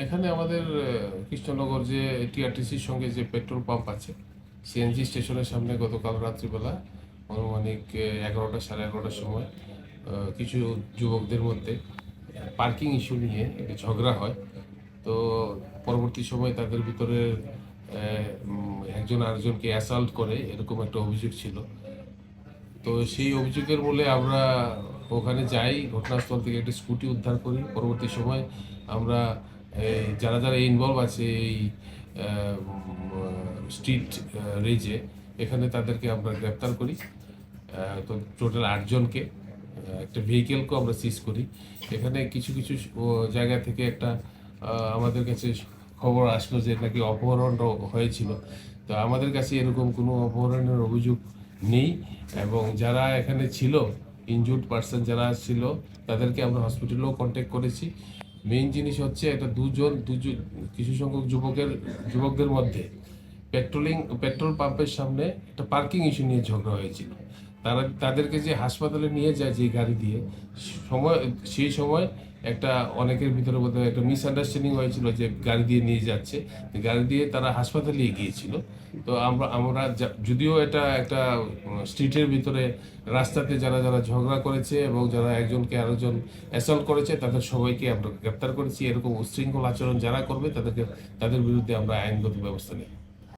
এখানে আমাদের কৃষ্ণনগর যে টিআরটিসির সঙ্গে যে পেট্রোল পাম্প আছে, সিএনজি স্টেশনের সামনে গতকাল রাত্রিবেলা আনুমানিক 11টা 11:30টার সময় কিছু যুবকদের মধ্যে পার্কিং ইস্যু নিয়ে একটা ঝগড়া হয়। তো পরবর্তী সময় তাদের ভিতরে একজন আরেকজনকে অ্যাসাল্ট করে, এরকম একটা অভিযোগ ছিল। তো সেই অভিযোগের বলে আমরা ওখানে যাই, ঘটনাস্থল থেকে একটা স্কুটি উদ্ধার করি। পরবর্তী সময় আমরা যারা যারা ইনভলভ আছে এই স্ট্রিট রেজে, এখানে তাদেরকে আমরা গ্রেপ্তার করি। তো টোটাল 8জনকে, একটা ভেহিকেলকেও আমরা সিজ করি। এখানে কিছু কিছু জায়গা থেকে একটা আমাদের কাছে খবর আসলো যে নাকি অপহরণ হয়েছিল। তো আমাদের কাছে এরকম কোনো অপহরণের অভিযোগ নেই, এবং যারা এখানে ছিল, ইনজুর্ড পার্সন যারা ছিল, তাদেরকে আমরা হসপিটালেও কন্ট্যাক্ট করেছি। মেইন জিনিস হচ্ছে একটা দুজন কিছু সংখ্যক যুবকদের মধ্যে পেট্রোল পাম্পের সামনে একটা পার্কিং ইস্যু নিয়ে ঝগড়া হয়েছিল। তাদেরকে যে হাসপাতালে নিয়ে যায় যে গাড়ি দিয়ে, সেই সময় একটা অনেকের ভিতরে বোধহয় একটা মিসআন্ডারস্ট্যান্ডিং হয়েছিল যে গাড়ি দিয়ে নিয়ে যাচ্ছে, গাড়ি দিয়ে তারা হাসপাতালে গিয়েছিল। তো আমরা যদিও এটা একটা স্ট্রিটের ভিতরে রাস্তাতে যারা যারা ঝগড়া করেছে এবং যারা একজনকে আরেকজন অ্যাসল্ট করেছে, তাদের সবাইকে আমরা গ্রেপ্তার করেছি। এরকম উচ্ছৃঙ্খল আচরণ যারা করবে তাদের বিরুদ্ধে আমরা আইনগত ব্যবস্থা নিই।